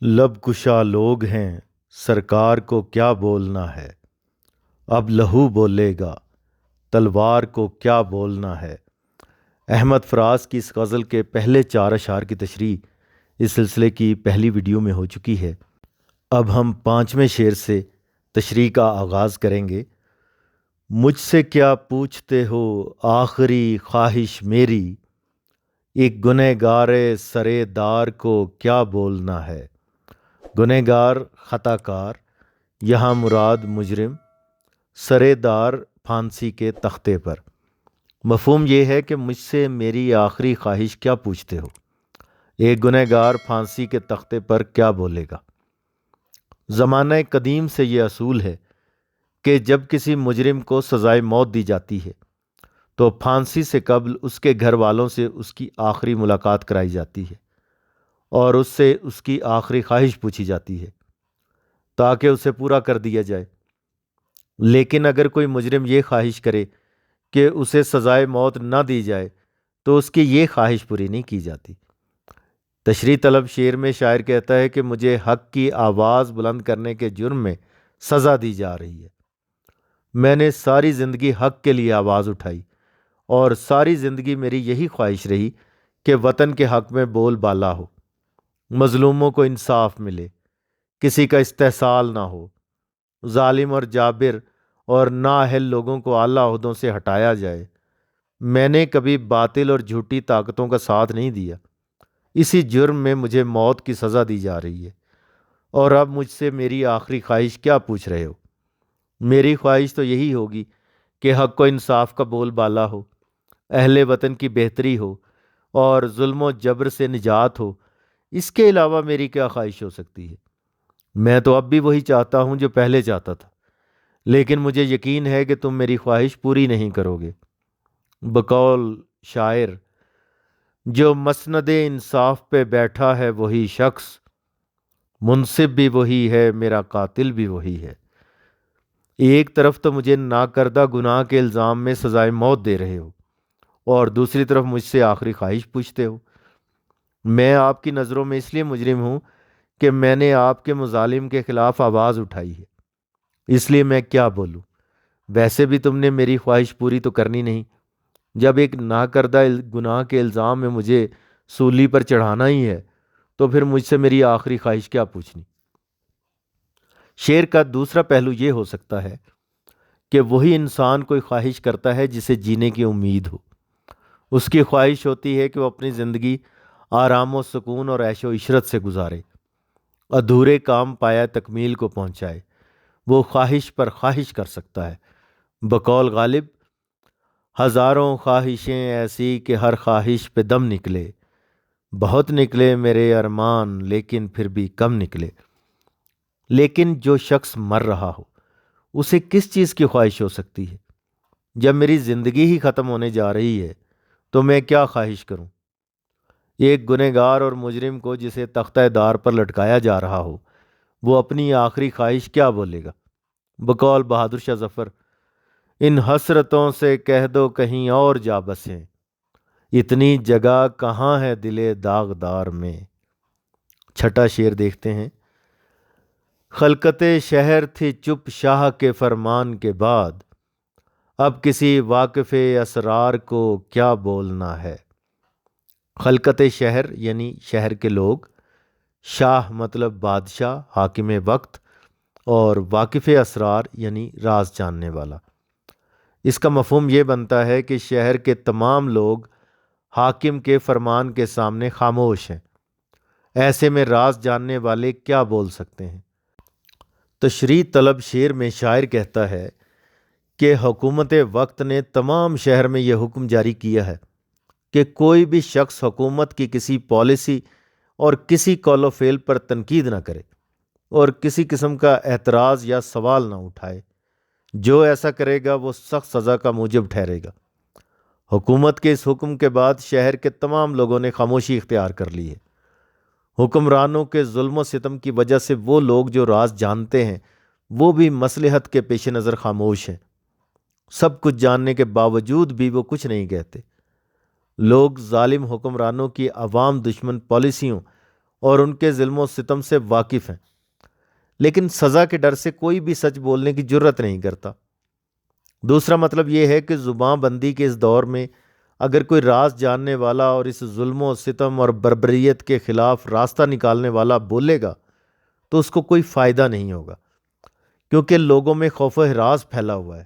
لب کشا لوگ ہیں، سرکار کو کیا بولنا ہے۔ اب لہو بولے گا، تلوار کو کیا بولنا ہے۔ احمد فراز کی اس غزل کے پہلے 4 اشعار کی تشریح اس سلسلے کی پہلی ویڈیو میں ہو چکی ہے۔ اب ہم 5ویں شعر سے تشریح کا آغاز کریں گے۔ مجھ سے کیا پوچھتے ہو آخری خواہش میری، ایک گنہگار سرے دار کو کیا بولنا ہے۔ گنہگار خطا کار، یہاں مراد مجرم، سرے دار پھانسی کے تختے پر۔ مفہوم یہ ہے کہ مجھ سے میری آخری خواہش کیا پوچھتے ہو، ایک گنہگار پھانسی کے تختے پر کیا بولے گا۔ زمانہ قدیم سے یہ اصول ہے کہ جب کسی مجرم کو سزائے موت دی جاتی ہے تو پھانسی سے قبل اس کے گھر والوں سے اس کی آخری ملاقات کرائی جاتی ہے اور اس سے اس کی آخری خواہش پوچھی جاتی ہے تاکہ اسے پورا کر دیا جائے۔ لیکن اگر کوئی مجرم یہ خواہش کرے کہ اسے سزائے موت نہ دی جائے تو اس کی یہ خواہش پوری نہیں کی جاتی۔ تشریح طلب شعر میں شاعر کہتا ہے کہ مجھے حق کی آواز بلند کرنے کے جرم میں سزا دی جا رہی ہے۔ میں نے ساری زندگی حق کے لیے آواز اٹھائی اور ساری زندگی میری یہی خواہش رہی کہ وطن کے حق میں بول بالا ہو، مظلوموں کو انصاف ملے، کسی کا استحصال نہ ہو، ظالم اور جابر اور نااہل لوگوں کو اعلیٰ عہدوں سے ہٹایا جائے۔ میں نے کبھی باطل اور جھوٹی طاقتوں کا ساتھ نہیں دیا، اسی جرم میں مجھے موت کی سزا دی جا رہی ہے، اور اب مجھ سے میری آخری خواہش کیا پوچھ رہے ہو۔ میری خواہش تو یہی ہوگی کہ حق و انصاف کا بول بالا ہو، اہل وطن کی بہتری ہو اور ظلم و جبر سے نجات ہو۔ اس کے علاوہ میری کیا خواہش ہو سکتی ہے۔ میں تو اب بھی وہی چاہتا ہوں جو پہلے چاہتا تھا، لیکن مجھے یقین ہے کہ تم میری خواہش پوری نہیں کرو گے۔ بقول شاعر، جو مسند انصاف پہ بیٹھا ہے وہی شخص، منصف بھی وہی ہے میرا قاتل بھی وہی ہے۔ ایک طرف تو مجھے ناکردہ گناہ کے الزام میں سزائے موت دے رہے ہو اور دوسری طرف مجھ سے آخری خواہش پوچھتے ہو۔ میں آپ کی نظروں میں اس لیے مجرم ہوں کہ میں نے آپ کے مظالم کے خلاف آواز اٹھائی ہے، اس لیے میں کیا بولوں۔ ویسے بھی تم نے میری خواہش پوری تو کرنی نہیں۔ جب ایک ناکردہ گناہ کے الزام میں مجھے سولی پر چڑھانا ہی ہے تو پھر مجھ سے میری آخری خواہش کیا پوچھنی۔ شعر کا دوسرا پہلو یہ ہو سکتا ہے کہ وہی انسان کوئی خواہش کرتا ہے جسے جینے کی امید ہو۔ اس کی خواہش ہوتی ہے کہ وہ اپنی زندگی آرام و سکون اور عیش و عشرت سے گزارے، ادھورے کام پایا تکمیل کو پہنچائے۔ وہ خواہش پر خواہش کر سکتا ہے۔ بقول غالب، ہزاروں خواہشیں ایسی کہ ہر خواہش پہ دم نکلے، بہت نکلے میرے ارمان لیکن پھر بھی کم نکلے۔ لیکن جو شخص مر رہا ہو اسے کس چیز کی خواہش ہو سکتی ہے؟ جب میری زندگی ہی ختم ہونے جا رہی ہے تو میں کیا خواہش کروں؟ ایک گنہگار اور مجرم کو جسے تختہ دار پر لٹکایا جا رہا ہو، وہ اپنی آخری خواہش کیا بولے گا؟ بقول بہادر شاہ ظفر، ان حسرتوں سے کہہ دو کہیں اور جا بسیں، اتنی جگہ کہاں ہے دلے داغدار میں۔ چھٹا شعر دیکھتے ہیں۔ خلقت شہر تھی چپ شاہ کے فرمان کے بعد، اب کسی واقف اسرار کو کیا بولنا ہے۔ خلقت شہر یعنی شہر کے لوگ، شاہ مطلب بادشاہ حاکم وقت، اور واقف اسرار یعنی راز جاننے والا۔ اس کا مفہوم یہ بنتا ہے کہ شہر کے تمام لوگ حاکم کے فرمان کے سامنے خاموش ہیں، ایسے میں راز جاننے والے کیا بول سکتے ہیں۔ تشریح طلب شعر میں شاعر کہتا ہے کہ حکومت وقت نے تمام شہر میں یہ حکم جاری کیا ہے کہ کوئی بھی شخص حکومت کی کسی پالیسی اور کسی قول و فعل پر تنقید نہ کرے اور کسی قسم کا اعتراض یا سوال نہ اٹھائے۔ جو ایسا کرے گا وہ سخت سزا کا موجب ٹھہرے گا۔ حکومت کے اس حکم کے بعد شہر کے تمام لوگوں نے خاموشی اختیار کر لی ہے۔ حکمرانوں کے ظلم و ستم کی وجہ سے وہ لوگ جو راز جانتے ہیں وہ بھی مصلحت کے پیش نظر خاموش ہیں۔ سب کچھ جاننے کے باوجود بھی وہ کچھ نہیں کہتے۔ لوگ ظالم حکمرانوں کی عوام دشمن پالیسیوں اور ان کے ظلم و ستم سے واقف ہیں، لیکن سزا کے ڈر سے کوئی بھی سچ بولنے کی جرت نہیں کرتا۔ دوسرا مطلب یہ ہے کہ زباں بندی کے اس دور میں اگر کوئی راز جاننے والا اور اس ظلم و ستم اور بربریت کے خلاف راستہ نکالنے والا بولے گا تو اس کو کوئی فائدہ نہیں ہوگا، کیونکہ لوگوں میں خوف و ہراس پھیلا ہوا ہے۔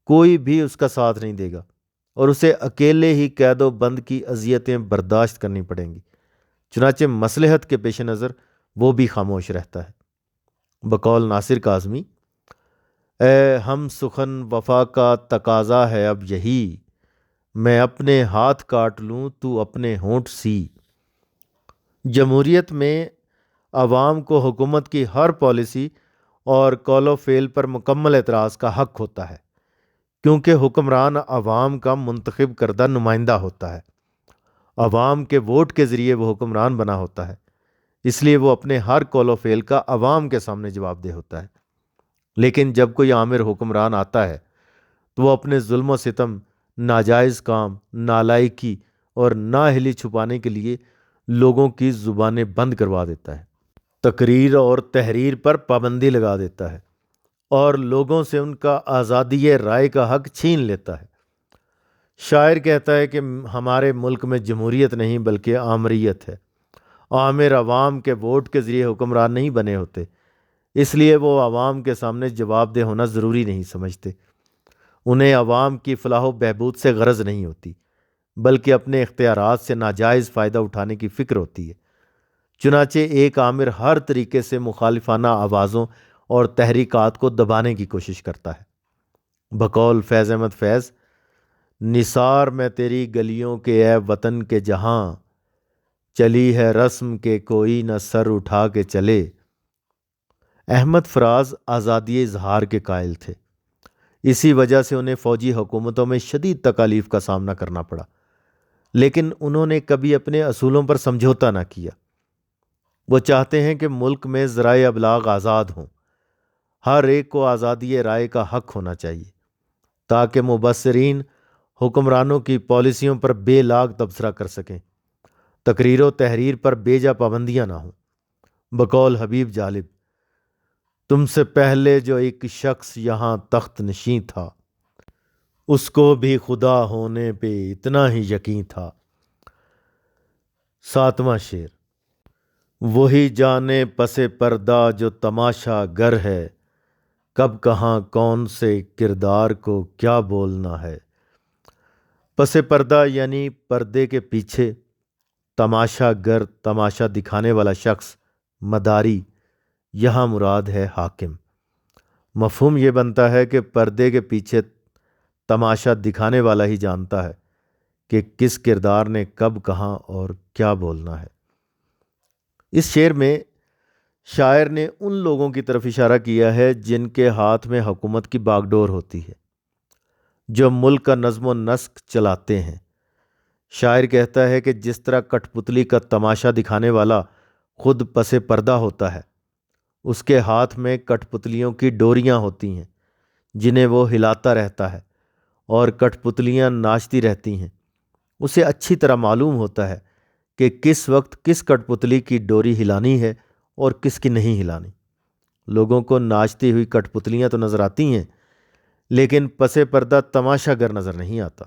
کوئی بھی اس کا ساتھ نہیں دے گا اور اسے اکیلے ہی قید و بند کی اذیتیں برداشت کرنی پڑیں گی۔ چنانچہ مصلحت کے پیش نظر وہ بھی خاموش رہتا ہے۔ بقول ناصر کاظمی، اے ہم سخن وفا کا تقاضا ہے اب یہی، میں اپنے ہاتھ کاٹ لوں تو اپنے ہونٹ سی۔ جمہوریت میں عوام کو حکومت کی ہر پالیسی اور قول و فعل پر مکمل اعتراض کا حق ہوتا ہے، کیونکہ حکمران عوام کا منتخب کردہ نمائندہ ہوتا ہے۔ عوام کے ووٹ کے ذریعے وہ حکمران بنا ہوتا ہے، اس لیے وہ اپنے ہر قول و فعل کا عوام کے سامنے جواب دہ ہوتا ہے۔ لیکن جب کوئی آمر حکمران آتا ہے تو وہ اپنے ظلم و ستم، ناجائز کام، نالائکی اور نااہلی چھپانے کے لیے لوگوں کی زبانیں بند کروا دیتا ہے، تقریر اور تحریر پر پابندی لگا دیتا ہے اور لوگوں سے ان کا آزادی رائے کا حق چھین لیتا ہے۔ شاعر کہتا ہے کہ ہمارے ملک میں جمہوریت نہیں بلکہ آمریت ہے۔ آمر عوام کے ووٹ کے ذریعے حکمران نہیں بنے ہوتے، اس لیے وہ عوام کے سامنے جواب دہ ہونا ضروری نہیں سمجھتے۔ انہیں عوام کی فلاح و بہبود سے غرض نہیں ہوتی، بلکہ اپنے اختیارات سے ناجائز فائدہ اٹھانے کی فکر ہوتی ہے۔ چنانچہ ایک آمر ہر طریقے سے مخالفانہ آوازوں اور تحریکات کو دبانے کی کوشش کرتا ہے۔ بقول فیض احمد فیض، نثار میں تیری گلیوں کے اے وطن کے جہاں، چلی ہے رسم کے کوئی نہ سر اٹھا کے چلے۔ احمد فراز آزادی اظہار کے قائل تھے، اسی وجہ سے انہیں فوجی حکومتوں میں شدید تکالیف کا سامنا کرنا پڑا، لیکن انہوں نے کبھی اپنے اصولوں پر سمجھوتا نہ کیا۔ وہ چاہتے ہیں کہ ملک میں ذرائع ابلاغ آزاد ہوں، ہر ایک کو آزادی رائے کا حق ہونا چاہیے، تاکہ مبصرین حکمرانوں کی پالیسیوں پر بے لاگ تبصرہ کر سکیں، تقریر و تحریر پر بے جا پابندیاں نہ ہوں۔ بقول حبیب جالب، تم سے پہلے جو ایک شخص یہاں تخت نشین تھا، اس کو بھی خدا ہونے پہ اتنا ہی یقین تھا۔ ساتواں شعر، وہی جانے پس پردہ جو تماشا گر ہے، کب کہاں کون سے کردار کو کیا بولنا ہے۔ پس پردہ یعنی پردے کے پیچھے، تماشا گر تماشا دکھانے والا شخص، مداری یہاں مراد ہے حاکم۔ مفہوم یہ بنتا ہے کہ پردے کے پیچھے تماشا دکھانے والا ہی جانتا ہے کہ کس کردار نے کب کہاں اور کیا بولنا ہے۔ اس شعر میں شاعر نے ان لوگوں کی طرف اشارہ کیا ہے جن کے ہاتھ میں حکومت کی باغ ڈور ہوتی ہے، جو ملک کا نظم و نسق چلاتے ہیں۔ شاعر کہتا ہے کہ جس طرح کٹھ پتلی کا تماشا دکھانے والا خود پس پردہ ہوتا ہے، اس کے ہاتھ میں کٹھ پتلیوں کی ڈوریاں ہوتی ہیں جنہیں وہ ہلاتا رہتا ہے، اور کٹھ پتلیاں ناچتی رہتی ہیں۔ اسے اچھی طرح معلوم ہوتا ہے کہ کس وقت کس کٹھ پتلی کی ڈوری ہلانی ہے اور کس کی نہیں ہلانی۔ لوگوں کو ناچتی ہوئی کٹھ پتلیاں تو نظر آتی ہیں، لیکن پس پردہ تماشا گر نظر نہیں آتا۔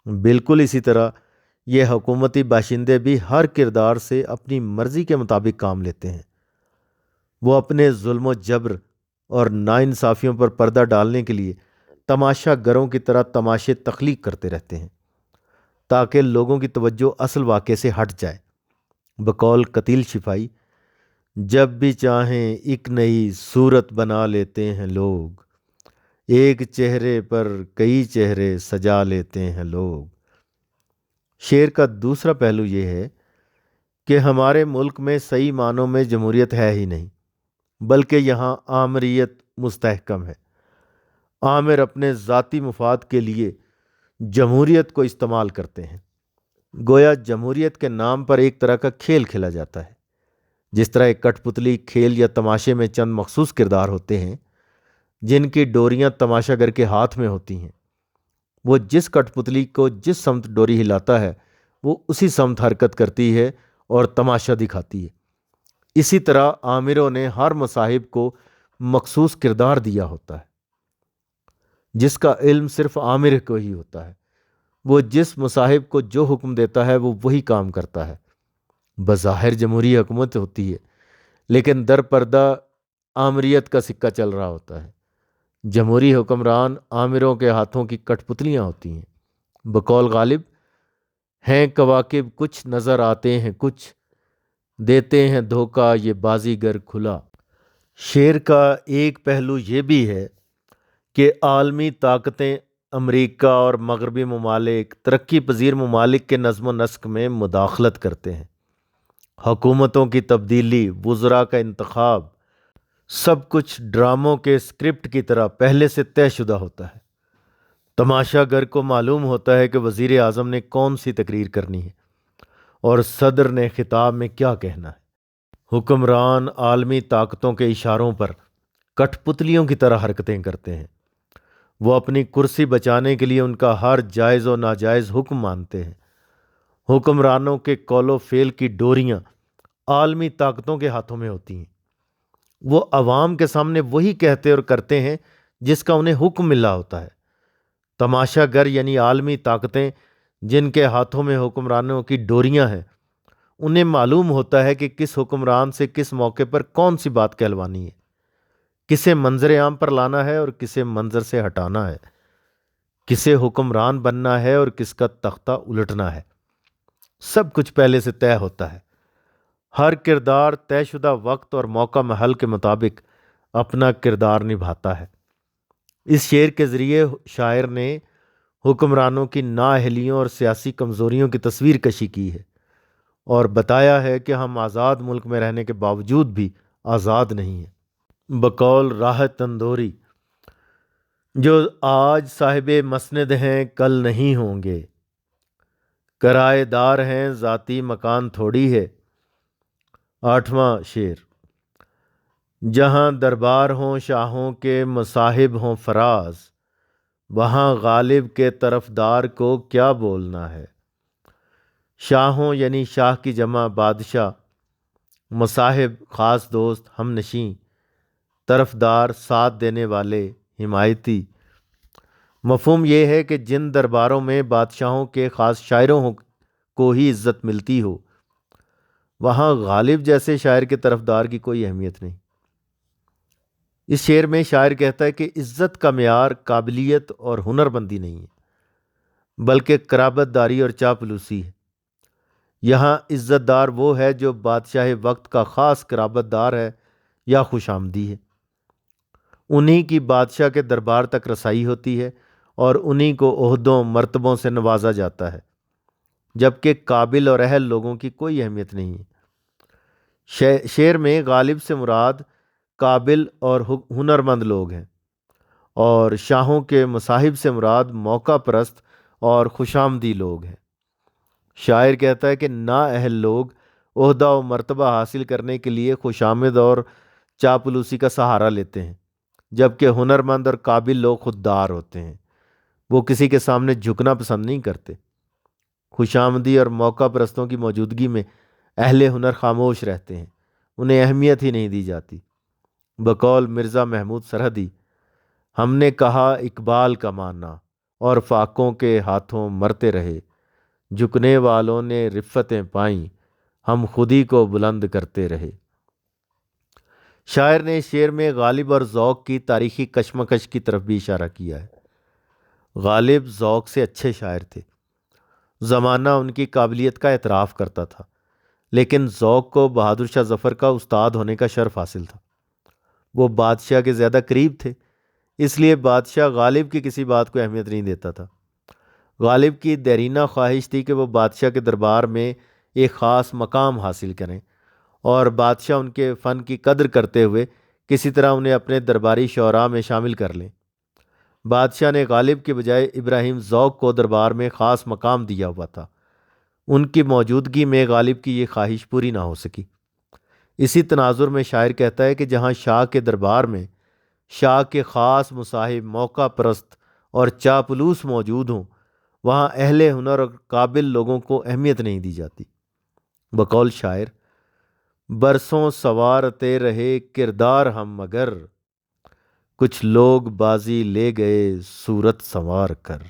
بالکل اسی طرح یہ حکومتی باشندے بھی ہر کردار سے اپنی مرضی کے مطابق کام لیتے ہیں۔ وہ اپنے ظلم و جبر اور ناانصافیوں پر پردہ ڈالنے کے لیے تماشا گروں کی طرح تماشے تخلیق کرتے رہتے ہیں، تاکہ لوگوں کی توجہ اصل واقعے سے ہٹ جائے۔ بقول قتیل شفائی، جب بھی چاہیں ایک نئی صورت بنا لیتے ہیں لوگ، ایک چہرے پر کئی چہرے سجا لیتے ہیں لوگ۔ شعر کا دوسرا پہلو یہ ہے کہ ہمارے ملک میں صحیح معنوں میں جمہوریت ہے ہی نہیں، بلکہ یہاں آمریت مستحکم ہے۔ آمر اپنے ذاتی مفاد کے لیے جمہوریت کو استعمال کرتے ہیں، گویا جمہوریت کے نام پر ایک طرح کا کھیل کھیلا جاتا ہے۔ جس طرح ایک کٹھ پتلی کھیل یا تماشے میں چند مخصوص کردار ہوتے ہیں جن کی ڈوریاں تماشا گر کے ہاتھ میں ہوتی ہیں، وہ جس کٹھ پتلی کو جس سمت ڈوری ہلاتا ہے وہ اسی سمت حرکت کرتی ہے اور تماشا دکھاتی ہے۔ اسی طرح عامروں نے ہر مصاحب کو مخصوص کردار دیا ہوتا ہے، جس کا علم صرف عامر کو ہی ہوتا ہے۔ وہ جس مصاحب کو جو حکم دیتا ہے وہ وہی کام کرتا ہے۔ بظاہر جمہوری حکومت ہوتی ہے، لیکن در پردہ آمریت کا سکہ چل رہا ہوتا ہے۔ جمہوری حکمران آمروں کے ہاتھوں کی کٹ پتلیاں ہوتی ہیں۔ بقول غالب، ہیں کواکب کچھ نظر آتے ہیں کچھ، دیتے ہیں دھوکہ یہ بازیگر کھلا۔ شعر کا ایک پہلو یہ بھی ہے کہ عالمی طاقتیں امریکہ اور مغربی ممالک ترقی پذیر ممالک کے نظم و نسق میں مداخلت کرتے ہیں۔ حکومتوں کی تبدیلی، وزراء کا انتخاب، سب کچھ ڈراموں کے اسکرپٹ کی طرح پہلے سے طے شدہ ہوتا ہے۔ تماشا گر کو معلوم ہوتا ہے کہ وزیر اعظم نے کون سی تقریر کرنی ہے اور صدر نے خطاب میں کیا کہنا ہے۔ حکمران عالمی طاقتوں کے اشاروں پر کٹ پتلیوں کی طرح حرکتیں کرتے ہیں۔ وہ اپنی کرسی بچانے کے لیے ان کا ہر جائز و ناجائز حکم مانتے ہیں۔ حکمرانوں کے قول و فعل کی ڈوریاں عالمی طاقتوں کے ہاتھوں میں ہوتی ہیں۔ وہ عوام کے سامنے وہی کہتے اور کرتے ہیں جس کا انہیں حکم ملا ہوتا ہے۔ تماشا گر یعنی عالمی طاقتیں جن کے ہاتھوں میں حکمرانوں کی ڈوریاں ہیں، انہیں معلوم ہوتا ہے کہ کس حکمران سے کس موقع پر کون سی بات کہلوانی ہے، کسے منظر عام پر لانا ہے اور کسے منظر سے ہٹانا ہے، کسے حکمران بننا ہے اور کس کا تختہ الٹنا ہے۔ سب کچھ پہلے سے طے ہوتا ہے۔ ہر کردار طے شدہ وقت اور موقع محل کے مطابق اپنا کردار نبھاتا ہے۔ اس شعر کے ذریعے شاعر نے حکمرانوں کی نااہلیوں اور سیاسی کمزوریوں کی تصویر کشی کی ہے اور بتایا ہے کہ ہم آزاد ملک میں رہنے کے باوجود بھی آزاد نہیں ہیں۔ بقول راہ تندوری، جو آج صاحب مسند ہیں کل نہیں ہوں گے، کرائے دار ہیں ذاتی مکان تھوڑی ہے۔ 8واں شعر، جہاں دربار ہوں شاہوں کے مصاحب ہوں فراز، وہاں غالب کے طرفدار کو کیا بولنا ہے۔ شاہوں یعنی شاہ کی جمع بادشاہ، مصاحب خاص دوست ہم نشیں، طرفدار ساتھ دینے والے حمایتی۔ مفہوم یہ ہے کہ جن درباروں میں بادشاہوں کے خاص شاعروں کو ہی عزت ملتی ہو، وہاں غالب جیسے شاعر کے طرفدار کی کوئی اہمیت نہیں۔ اس شعر میں شاعر کہتا ہے کہ عزت کا معیار قابلیت اور ہنر مندی نہیں ہے، بلکہ قرابت داری اور چاپلوسی ہے۔ یہاں عزت دار وہ ہے جو بادشاہ وقت کا خاص قرابت دار ہے یا خوش آمدی ہے۔ انہی کی بادشاہ کے دربار تک رسائی ہوتی ہے اور انہی کو عہدوں مرتبوں سے نوازا جاتا ہے، جبکہ قابل اور اہل لوگوں کی کوئی اہمیت نہیں ہے۔ شعر میں غالب سے مراد قابل اور ہنرمند لوگ ہیں، اور شاہوں کے مصاحب سے مراد موقع پرست اور خوش آمدی لوگ ہیں۔ شاعر کہتا ہے کہ نااہل لوگ عہدہ و مرتبہ حاصل کرنے کے لیے خوش آمد اور چاپلوسی کا سہارا لیتے ہیں، جبکہ ہنرمند اور قابل لوگ خوددار ہوتے ہیں۔ وہ کسی کے سامنے جھکنا پسند نہیں کرتے۔ خوش آمدی اور موقع پرستوں کی موجودگی میں اہل ہنر خاموش رہتے ہیں، انہیں اہمیت ہی نہیں دی جاتی۔ بقول مرزا محمود سرحدی، ہم نے کہا اقبال کا ماننا اور فاقوں کے ہاتھوں مرتے رہے، جھکنے والوں نے رفتیں پائیں، ہم خودی کو بلند کرتے رہے۔ شاعر نے اس شعر میں غالب اور ذوق کی تاریخی کشمکش کی طرف بھی اشارہ کیا ہے۔ غالب ذوق سے اچھے شاعر تھے، زمانہ ان کی قابلیت کا اعتراف کرتا تھا، لیکن ذوق کو بہادر شاہ ظفر کا استاد ہونے کا شرف حاصل تھا۔ وہ بادشاہ کے زیادہ قریب تھے، اس لیے بادشاہ غالب کی کسی بات کو اہمیت نہیں دیتا تھا۔ غالب کی دیرینہ خواہش تھی کہ وہ بادشاہ کے دربار میں ایک خاص مقام حاصل کریں اور بادشاہ ان کے فن کی قدر کرتے ہوئے کسی طرح انہیں اپنے درباری شعراء میں شامل کر لیں۔ بادشاہ نے غالب کے بجائے ابراہیم ذوق کو دربار میں خاص مقام دیا ہوا تھا۔ ان کی موجودگی میں غالب کی یہ خواہش پوری نہ ہو سکی۔ اسی تناظر میں شاعر کہتا ہے کہ جہاں شاہ کے دربار میں شاہ کے خاص مصاحب، موقع پرست اور چاپلوس موجود ہوں، وہاں اہل ہنر اور قابل لوگوں کو اہمیت نہیں دی جاتی۔ بقول شاعر: برسوں سوارتے رہے کردار ہم، مگر کچھ لوگ بازی لے گئے صورت سنوار کر۔